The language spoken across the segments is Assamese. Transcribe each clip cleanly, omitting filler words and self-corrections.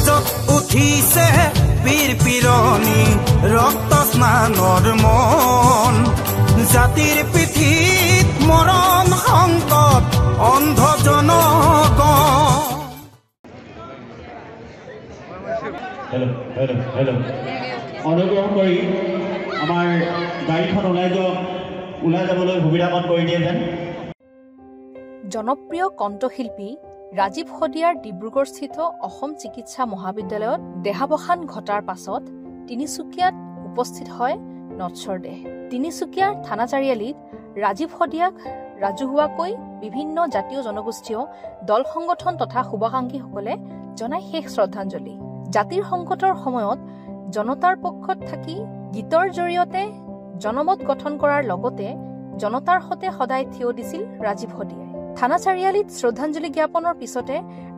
তেজত উঠিছে পীৰ পিৰণি ৰক্ত স্নানৰ মন জাতিৰ পিঠিত মৰণ সংকট অন্ধ জনগণ। অনুগ্ৰহ কৰি আমাৰ গাড়ীখন ওলাই যাবলৈ সুবিধাকণ কৰি দিয়ে যেন। জনপ্ৰিয় কণ্ঠশিল্পী ৰাজীৱ শদিয়াৰ ডিব্ৰুগড়স্থিত অসম চিকিৎসা মহাবিদ্যালয়ত দেহাৱসান ঘটাৰ পাছত তিনিচুকীয়াত উপস্থিত হয় নটছৰ দেহ। তিনিচুকীয়াৰ থানা চাৰিআলিত ৰাজীৱ শদিয়াক ৰাজহুৱাকৈ বিভিন্ন জাতীয় জনগোষ্ঠীয় দল সংগঠন তথা শুভাকাংক্ষীসকলে জনাই শেষ শ্ৰদ্ধাঞ্জলি। জাতিৰ সংকটৰ সময়ত জনতাৰ পক্ষত থাকি গীতৰ জৰিয়তে জনমত গঠন কৰাৰ লগতে জনতাৰ সতে সদায় থিয় দিছিল ৰাজীৱ শদিয়াই। থানা চাৰিআলিত শ্ৰদ্ধাঞ্জলি জ্ঞাপনৰ পিছতে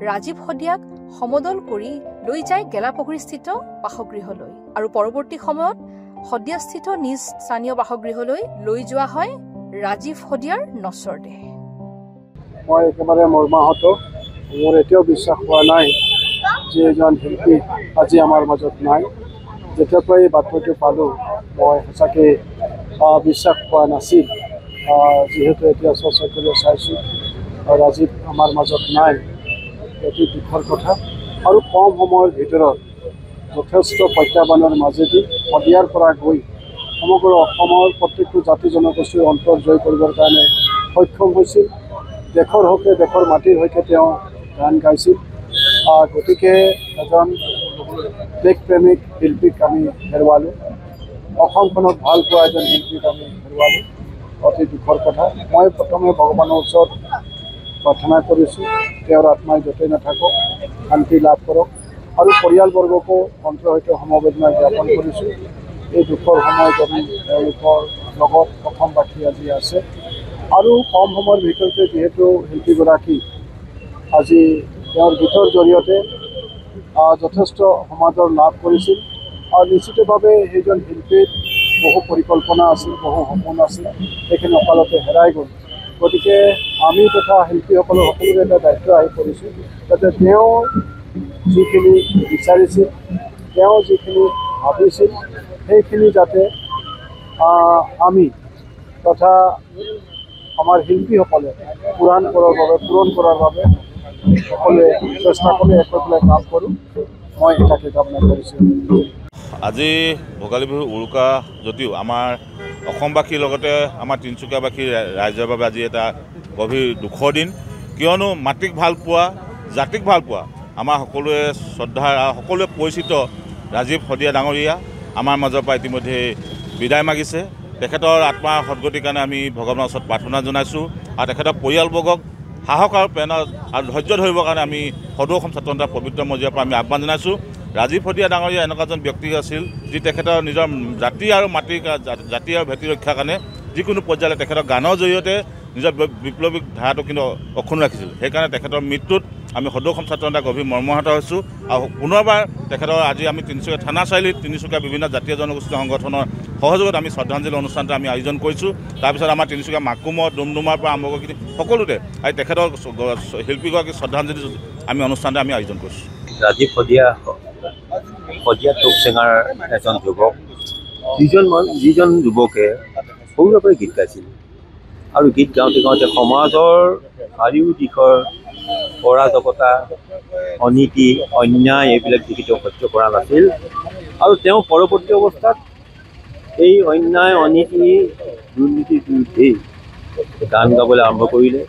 ৰাজীৱ শদিয়াক সমদল কৰি লৈ যায় গেলাপুখুৰীস্থিত বাসগৃহলৈ আৰু পৰৱৰ্তী সময়ত শদিয়াস্থিত নিজ স্থানীয় বাসগৃহলৈ লৈ যোৱা হয় ৰাজীৱ শদিয়াৰ নশ্বৰ দেহ। মই একেবাৰে মৰ্মাহত। মোৰ এতিয়াও বিশ্বাস হোৱা নাই যে এজন শিল্পী আজি আমাৰ মাজত নাই। যেতিয়াৰ পৰা এই বাতৰিটো পালোঁ মই সঁচাকৈ বিশ্বাস পোৱা নাছিল। যিহেতু এতিয়া চৰ্চা কৰি চাইছোঁ ৰাজীৱ আমাৰ মাজত নাই, অতি দুখৰ কথা। আৰু কম সময়ৰ ভিতৰত যথেষ্ট প্ৰত্যাহ্বানৰ মাজেদি শদিয়াৰ পৰা গৈ সমগ্ৰ অসমৰ প্ৰত্যেকটো জাতি জনগোষ্ঠীৰ অন্তৰ জয় কৰিবৰ কাৰণে সক্ষম হৈছিল। দেশৰ হকে দেশৰ মাটিৰ হৈকে তেওঁ গান গাইছিল। গতিকে এজন দেশপ্ৰেমিক শিল্পীক আমি হেৰুৱালোঁ, অসমখনক ভাল পোৱা এজন শিল্পীক আমি হেৰুৱালোঁ, অতি দুখৰ কথা। মই প্ৰথমে ভগৱানৰ ওচৰত প্ৰাৰ্থনা কৰিছোঁ তেওঁৰ আত্মাই য'তেই নাথাকক শান্তি লাভ কৰক আৰু পৰিয়ালবৰ্গকো অন্তৰ্হিত সমবেদনা জ্ঞাপন কৰিছোঁ। এই দুখৰ সময়ত আমি তেওঁলোকৰ লগত অসমবাসী আজি আছে আৰু কম সময়ৰ ভিতৰতে যিহেতু শিল্পীগৰাকী আজি তেওঁৰ গীতৰ জৰিয়তে যথেষ্ট সমাদৰ লাভ কৰিছিল আৰু নিশ্চিতভাৱে সেইজন শিল্পীৰ বহু পৰিকল্পনা আছিল, বহু সপোন আছিল, সেইখিনি অকালতে হেৰাই গ'ল। গতিকে আমি তথা শিল্পীসকলৰ সকলোৰে এটা দায়িত্ব আহি পৰিছোঁ যাতে তেওঁ যিখিনি বিচাৰিছিল, তেওঁ যিখিনি ভাবিছিল সেইখিনি যাতে আমি তথা আমাৰ শিল্পীসকলে পূৰণ কৰাৰ বাবে সকলোৱে চেষ্টা কৰি একত্ৰে কাম কৰোঁ। মই এটাকে কামনা কৰিছোঁ। আজি ভোগালী বিহু উৰুকা যদিও আমাৰ অসমবাসীৰ লগতে আমাৰ তিনিচুকীয়াবাসীৰ ৰাইজৰ বাবে আজি এটা গভীৰ দুখৰ দিন। কিয়নো মাটিক ভাল পোৱা, জাতিক ভাল পোৱা আমাৰ সকলোৱে শ্ৰদ্ধাৰ সকলোৱে পৰিচিত ৰাজীৱ শদিয়া ডাঙৰীয়া আমাৰ মাজৰ পৰা ইতিমধ্যে বিদায় মাগিছে। তেখেতৰ আত্মাৰ সদ্গতিৰ কাৰণে আমি ভগৱানৰ ওচৰত প্ৰাৰ্থনা জনাইছোঁ আৰু তেখেতৰ পৰিয়ালবৰ্গক সাহস আৰু প্ৰেৰণা আৰু ধৈৰ্য ধৰিবৰ কাৰণে আমি সদৌ অসম ছাত্ৰ সন্থাৰ পবিত্ৰ মজিয়াৰ পৰা আমি আহ্বান জনাইছোঁ। ৰাজীৱ শদিয়া ডাঙৰীয়া এনেকুৱা এজন ব্যক্তি আছিল যি তেখেতৰ নিজৰ জাতি আৰু মাটিৰ জাতি আৰু ভেটি ৰক্ষাৰ কাৰণে যিকোনো পৰ্যায়ত তেখেতৰ গানৰ জৰিয়তে নিজৰ বিপ্লৱিক ধাৰাটো কিন্তু অক্ষুণ্ণ ৰাখিছিল। সেইকাৰণে তেখেতৰ মৃত্যুত আমি সদৌ অসম ছাত্ৰ সন্থা গভীৰ মৰ্মাহত হৈছোঁ আৰু পুনৰবাৰ তেখেতৰ আজি আমি তিনিচুকীয়া থানা চাৰিআলিত তিনিচুকীয়া বিভিন্ন জাতীয় জনগোষ্ঠী সংগঠনৰ সহযোগত আমি শ্ৰদ্ধাঞ্জলি অনুষ্ঠানটো আমি আয়োজন কৰিছোঁ। তাৰপিছত আমাৰ তিনিচুকীয়া মাকুমত ডুমডুমাৰ পৰা আৰম্ভ কৰি সকলোতে আজি তেখেতৰ শিল্পীগৰাকী শ্ৰদ্ধাঞ্জলি আমি অনুষ্ঠানটো আমি আয়োজন কৰিছোঁ। ৰাজীৱ শদিয়া টপচেঙাৰ এজন যুৱক, যিজন যুৱকে সৰুৰে পৰাই গীত গাইছিল আৰু গীত গাওঁতে গাওঁতে সমাজৰ চাৰিও দিশৰ অৰাজকতা, অনীতি, অন্যায় এইবিলাক দেখি তেওঁ সহ্য কৰা নাছিল আৰু তেওঁ পৰৱৰ্তী অৱস্থাত এই অন্যায়, অনীতি, দুৰ্নীতিৰ বিৰুদ্ধেই গান গাবলৈ আৰম্ভ কৰিলে।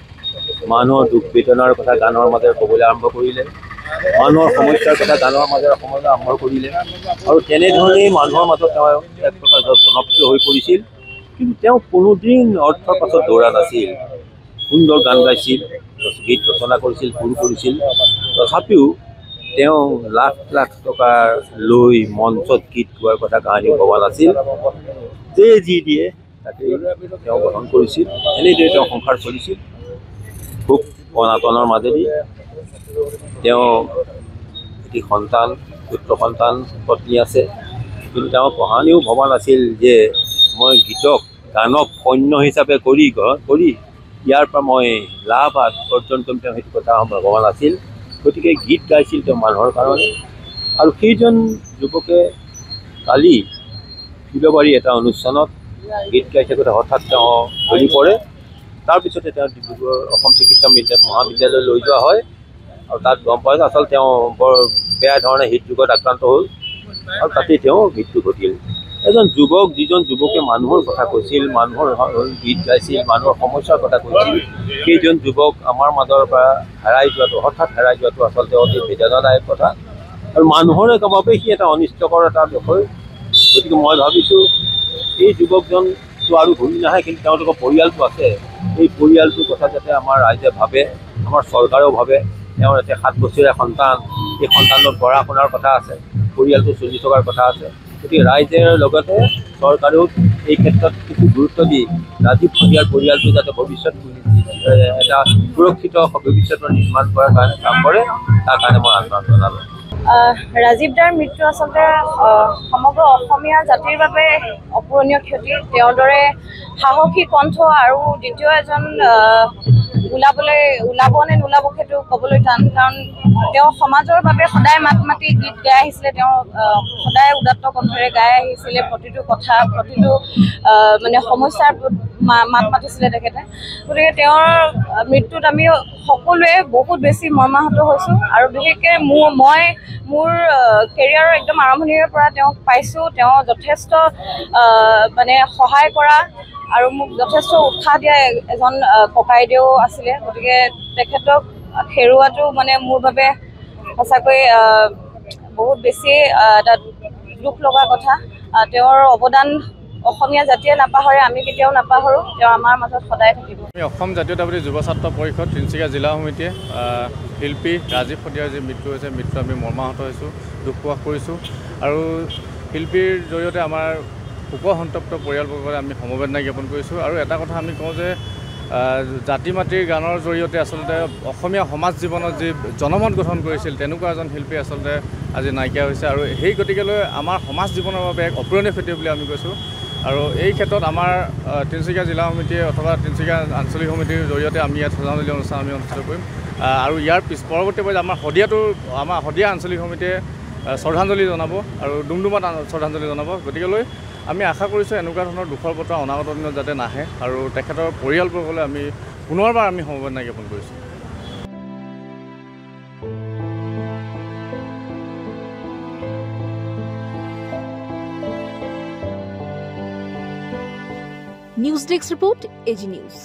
মানুহৰ দুখ বেদনাৰ কথা গানৰ মাজেৰে ক'বলৈ আৰম্ভ কৰিলে, মানুহৰ সমস্যাৰ কথা গানৰ মাজেৰে ক'বলৈ আৰম্ভ কৰিলে আৰু তেনেধৰণেই মানুহৰ মাজত তেওঁ এক প্ৰকাৰ জনপ্ৰিয় হৈ পৰিছিল। কিন্তু তেওঁ কোনোদিন অৰ্থৰ পাছত দৌৰা নাছিল। সুন্দৰ গান গাইছিল, গীত ৰচনা কৰিছিল, সুৰ কৰিছিল, তথাপিও তেওঁ লাখ লাখ টকা লৈ মঞ্চত গীত গোৱাৰ কথা কাহানি ভবা নাছিল। যে যি দিয়ে তাকেই তেওঁ গ্ৰহণ কৰিছিল। এনেদৰে তেওঁ সংসাৰ চলিছিল খুব অনাটনৰ মাজেদি। তেওঁ এটি সন্তান, পুত্ৰ সন্তান, পত্নী আছে, কিন্তু তেওঁ কাহানিও ভবা নাছিল যে মই গানক সৈন্য হিচাপে কৰি ইয়াৰ পৰা মই লাভ অৰ্জন কৰিম। তেওঁ সেইটো কথা ভবা নাছিল। গতিকে গীত গাইছিল তেওঁ মানুহৰ কাৰণে, আৰু সেইজন যুৱকে কালি ফিলবাৰী এটা অনুষ্ঠানত গীত গাই থাকোঁতে হঠাৎ তেওঁ ঢলি পৰে। তাৰপিছতে তেওঁ ডিব্ৰুগড় অসম চিকিৎসা মহাবিদ্যালয় লৈ যোৱা হয় আৰু তাত গম পায় যে আচলতে তেওঁ বৰ বেয়া ধৰণে হৃদৰোগত আক্ৰান্ত হ'ল আৰু তাতেই তেওঁ মৃত্যু ঘটিল। এজন যুৱক, যিজন যুৱকে মানুহৰ কথা কৈছিল, মানুহৰ গীত গাইছিল, মানুহৰ সমস্যাৰ কথা কৈছিল, সেইজন যুৱক আমাৰ মাজৰ পৰা হঠাৎ হেৰাই যোৱাটো আচলতে অতি বেদনাদায়ক কথা আৰু মানুহৰে বাবে সি এটা অনিষ্টকৰ এটা বিষয়। গতিকে মই ভাবিছোঁ এই যুৱকজনটো আৰু ঘূৰি নাহে, কিন্তু তেওঁলোকৰ পৰিয়ালটো আছে, এই পৰিয়ালটোৰ কথা যাতে আমাৰ ৰাইজে ভাবে, আমাৰ চৰকাৰেও ভাবে। তেওঁৰ এতিয়া 7 বছৰীয়া সন্তান, এই সন্তানৰ পঢ়া শুনাৰ কথা আছে, পৰিয়ালটো চলি থকাৰ কথা আছে। গতিকে ৰাইজৰ লগতে চৰকাৰেও এই ক্ষেত্ৰত কিছু গুৰুত্ব দি ৰাজীৱ শদিয়াৰ পৰিয়ালটো যাতে ভৱিষ্যত এটা সুৰক্ষিত ভৱিষ্যত নিৰ্মাণ কৰাৰ কাৰণে কাম কৰে, তাৰ কাৰণে মই আহ্বান জনালোঁ। ৰাজীৱ দাৰ মৃত্যু আচলতে সমগ্ৰ অসমীয়া জাতিৰ বাবে অপূৰণীয় ক্ষতি। তেওঁৰ দৰে সাহসী কণ্ঠ আৰু দ্বিতীয় এজন ওলাব নে নোলাব সেইটো ক'বলৈ টান, কাৰণ তেওঁ সমাজৰ বাবে সদায় মাত মাতি গীত গাই আহিছিলে। তেওঁ সদায় উদাত্ত কণ্ঠৰে গাই আহিছিলে, প্ৰতিটো কথা, প্ৰতিটো মানে সমস্যাৰ মাত মাতিছিলে তেখেতে। গতিকে তেওঁৰ মৃত্যুত আমি সকলোৱে বহুত বেছি মৰ্মাহত হৈছোঁ আৰু বিশেষকৈ মোৰ কেৰিয়াৰৰ একদম আৰম্ভণিৰে পৰা তেওঁক পাইছোঁ। তেওঁ যথেষ্ট মানে সহায় কৰা আৰু মোক যথেষ্ট উৎসাহ দিয়া এজন ককাইদেউ আছিলে। গতিকে তেখেতক হেৰুৱাটো মানে মোৰ বাবে সঁচাকৈ বহুত বেছি এটা দুখ লগা কথা। তেওঁৰ অৱদান অসমীয়া জাতিয়ে নাপাহৰে, আমি কেতিয়াও নাপাহৰোঁ। তেওঁ আমাৰ মাজত সদায় থাকিব। আমি অসম জাতীয়তাবাদী যুৱ ছাত্ৰ পৰিষদ তিনিচুকীয়া জিলা সমিতিয়ে শিল্পী ৰাজীৱ শদিয়াৰ যি মৃত্যু হৈছে, মৃত্যু আমি মৰ্মাহত হৈছোঁ, দুখ প্ৰকাশ কৰিছোঁ আৰু শিল্পীৰ জৰিয়তে আমাৰ শোকসন্তপ্ত পৰিয়ালবৰ্গলৈ আমি সমবেদনা জ্ঞাপন কৰিছোঁ। আৰু এটা কথা আমি কওঁ যে জাতি মাতৃৰ গানৰ জৰিয়তে আচলতে অসমীয়া সমাজ জীৱনত যি জনমত গঠন কৰিছিল, তেনেকুৱা এজন শিল্পী আচলতে আজি নাইকিয়া হৈছে আৰু সেই গতিকেলৈ আমাৰ সমাজ জীৱনৰ বাবে এক অপূৰণীয় ক্ষতি বুলি আমি কৈছোঁ। আৰু এই ক্ষেত্ৰত আমাৰ তিনিচুকীয়া জিলা সমিতিয়ে অথবা তিনিচুকীয়া আঞ্চলিক সমিতিৰ জৰিয়তে আমি ইয়াত শ্ৰদ্ধাঞ্জলি অনুষ্ঠান আমি অনুষ্ঠিত কৰিম আৰু ইয়াৰ পৰৱৰ্তী পৰ্যায়ত আমাৰ শদিয়া আঞ্চলিক সমিতিয়ে শ্ৰদ্ধাঞ্জলি জনাব আৰু ডুমডুমাত শ্ৰদ্ধাঞ্জলি জনাব। গতিকেলৈ আমি আশা কৰিছোঁ এনেকুৱা ধৰণৰ দুখৰ বতৰা অনাগত দিনত যাতে নাহে আৰু তেখেতৰ পৰিয়ালবৰ্গলৈ আমি পুনৰবাৰ আমি সমবেদনা জ্ঞাপন কৰিছোঁ। News desk report, AG news.